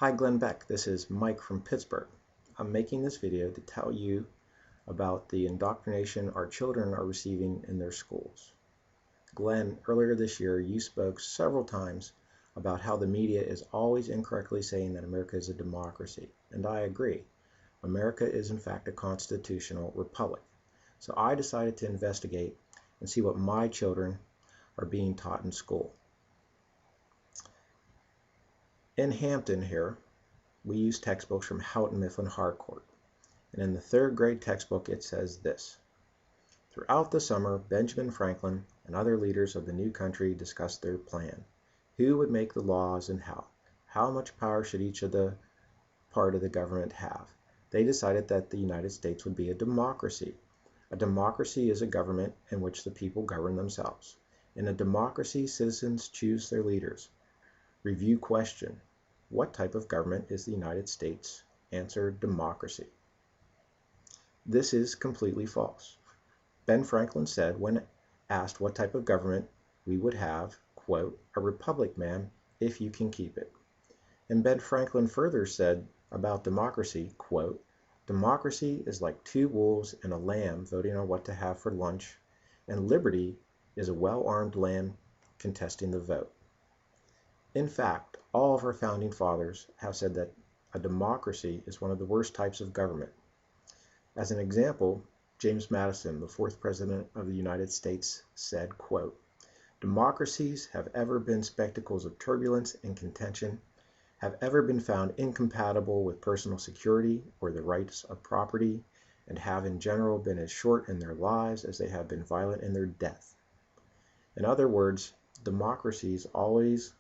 Hi Glenn Beck, this is Mike from Pittsburgh. I'm making this video to tell you about the indoctrination our children are receiving in their schools. Glenn, earlier this year you spoke several times about how the media is always incorrectly saying that America is a democracy, and I agree. America is in fact a constitutional republic. So I decided to investigate and see what my children are being taught in school. In Hampton here, we use textbooks from Houghton Mifflin Harcourt. And in the third grade textbook, it says this: throughout the summer, Benjamin Franklin and other leaders of the new country discussed their plan. Who would make the laws and how? How much power should each of the part of the government have? They decided that the United States would be a democracy. A democracy is a government in which the people govern themselves. In a democracy, citizens choose their leaders. Review question: what type of government is the United States? Answer: democracy. This is completely false. Ben Franklin said when asked what type of government we would have, quote, a republic, ma'am, if you can keep it. And Ben Franklin further said about democracy, quote, democracy is like two wolves and a lamb voting on what to have for lunch, and liberty is a well-armed lamb contesting the vote. In fact, all of our founding fathers have said that a democracy is one of the worst types of government. As an example, James Madison, the fourth president of the United States, said, quote, democracies have ever been spectacles of turbulence and contention, have ever been found incompatible with personal security or the rights of property, and have in general been as short in their lives as they have been violent in their death. In other words, democracies always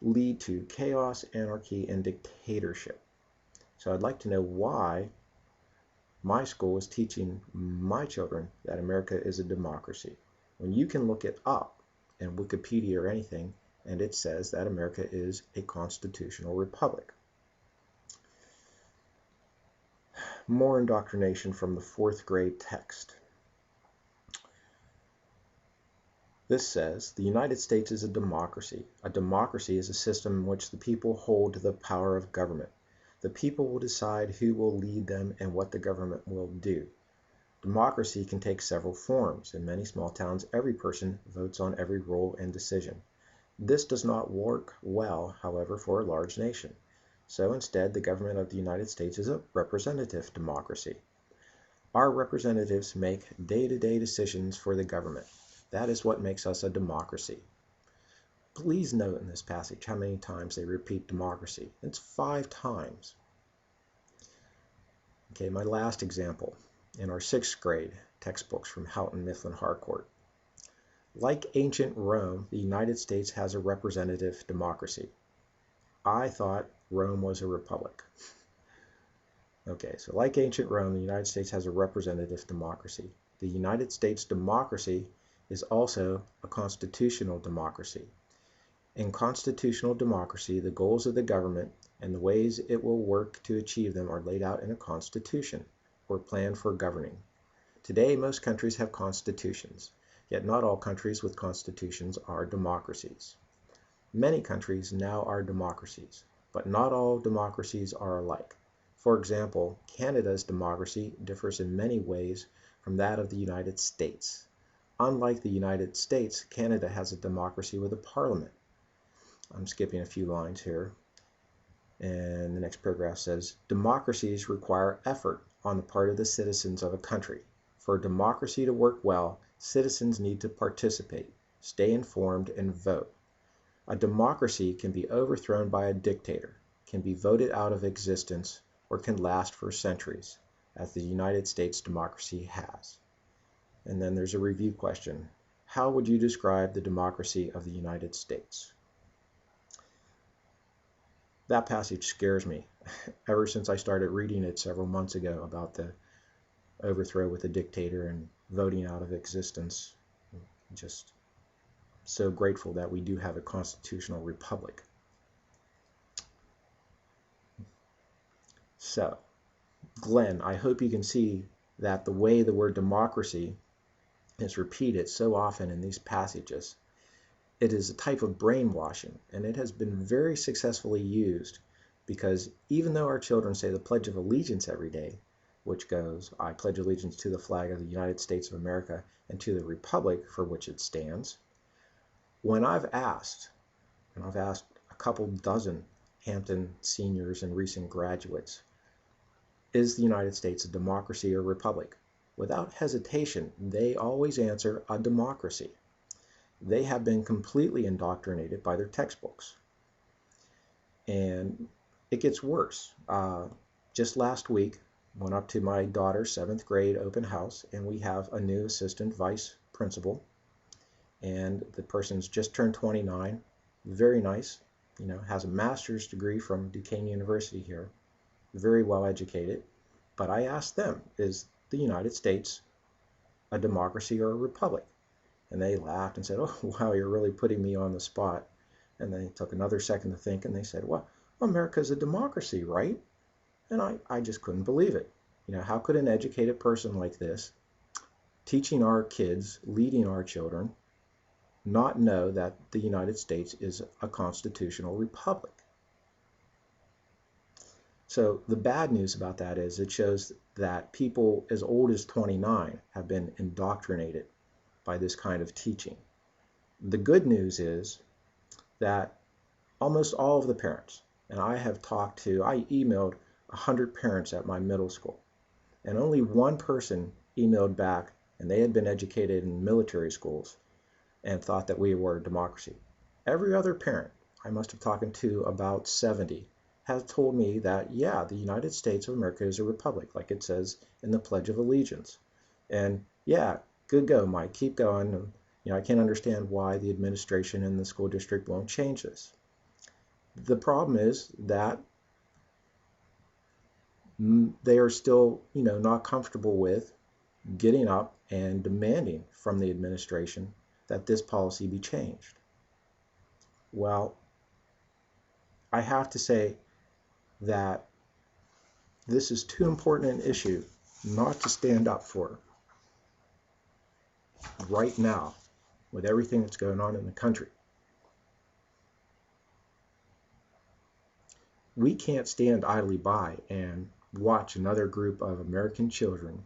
lead to chaos, anarchy, and dictatorship. So I'd like to know why my school is teaching my children that America is a democracy, when you can look it up in Wikipedia or anything, and it says that America is a constitutional republic. More indoctrination from the fourth grade text. This says, the United States is a democracy. A democracy is a system in which the people hold the power of government. The people will decide who will lead them and what the government will do. Democracy can take several forms. In many small towns, every person votes on every rule and decision. This does not work well, however, for a large nation. So instead, the government of the United States is a representative democracy. Our representatives make day-to-day decisions for the government. That is what makes us a democracy. Please note in this passage how many times they repeat democracy. It's 5 times. Okay, my last example in our 6th grade textbooks from Houghton Mifflin Harcourt. Like ancient Rome, the United States has a representative democracy. I thought Rome was a republic. Okay, so like ancient Rome, the United States has a representative democracy. The United States democracy is also a constitutional democracy. In constitutional democracy, the goals of the government and the ways it will work to achieve them are laid out in a constitution, or plan for governing. Today, most countries have constitutions, yet not all countries with constitutions are democracies. Many countries now are democracies, but not all democracies are alike. For example, Canada's democracy differs in many ways from that of the United States. Unlike the United States, Canada has a democracy with a parliament. I'm skipping a few lines here. And the next paragraph says, democracies require effort on the part of the citizens of a country. For a democracy to work well, citizens need to participate, stay informed, and vote. A democracy can be overthrown by a dictator, can be voted out of existence, or can last for centuries, as the United States democracy has. And then there's a review question. How would you describe the democracy of the United States? That passage scares me. Ever since I started reading it several months ago about the overthrow with a dictator and voting out of existence, I'm just so grateful that we do have a constitutional republic. So, Glenn, I hope you can see that the way the word democracy is repeated so often in these passages, it is a type of brainwashing, and it has been very successfully used because even though our children say the Pledge of Allegiance every day, which goes, I pledge allegiance to the flag of the United States of America and to the republic for which it stands, when I've asked a couple dozen Hampton seniors and recent graduates, is the United States a democracy or republic? Without hesitation, they always answer a democracy. They have been completely indoctrinated by their textbooks. And it gets worse. Just last week, went up to my daughter's 7th grade open house, and we have a new assistant vice principal. And the person's just turned 29, very nice, has a master's degree from Duquesne University here, very well educated. But I asked them, is the United States a democracy or a republic? And they laughed and said, oh, wow, you're really putting me on the spot. And they took another second to think, and they said, well, America's a democracy, right? And I just couldn't believe it. How could an educated person like this, teaching our kids, leading our children, not know that the United States is a constitutional republic? So the bad news about that is it shows that people as old as 29 have been indoctrinated by this kind of teaching. The good news is that almost all of the parents, and I emailed 100 parents at my middle school, and only one person emailed back, and they had been educated in military schools and thought that we were a democracy. Every other parent, I must have talked to about 70, has told me that, yeah, the United States of America is a republic, like it says in the Pledge of Allegiance. And yeah, good go, Mike, keep going. And, I can't understand why the administration and the school district won't change this. The problem is that they are still, not comfortable with getting up and demanding from the administration that this policy be changed. Well, I have to say that this is too important an issue not to stand up for right now with everything that's going on in the country. We can't stand idly by and watch another group of American children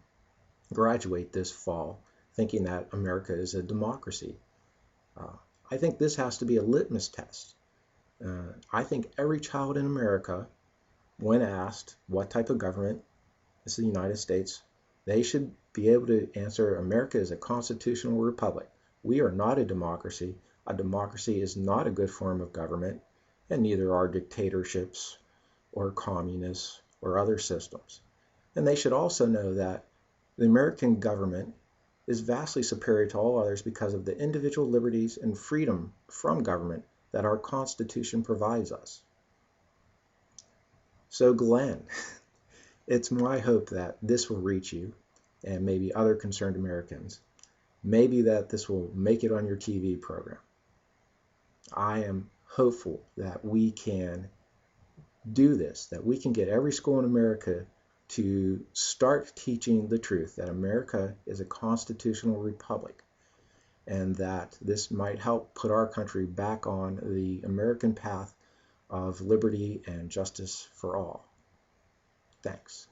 graduate this fall thinking that America is a democracy. I think this has to be a litmus test. I think every child in America, when asked what type of government is the United States, they should be able to answer, America is a constitutional republic. We are not a democracy. A democracy is not a good form of government, and neither are dictatorships or communists or other systems. And they should also know that the American government is vastly superior to all others because of the individual liberties and freedom from government that our Constitution provides us. So Glenn, it's my hope that this will reach you and maybe other concerned Americans. Maybe that this will make it on your TV program. I am hopeful that we can do this, that we can get every school in America to start teaching the truth that America is a constitutional republic, and that this might help put our country back on the American path of liberty and justice for all. Thanks.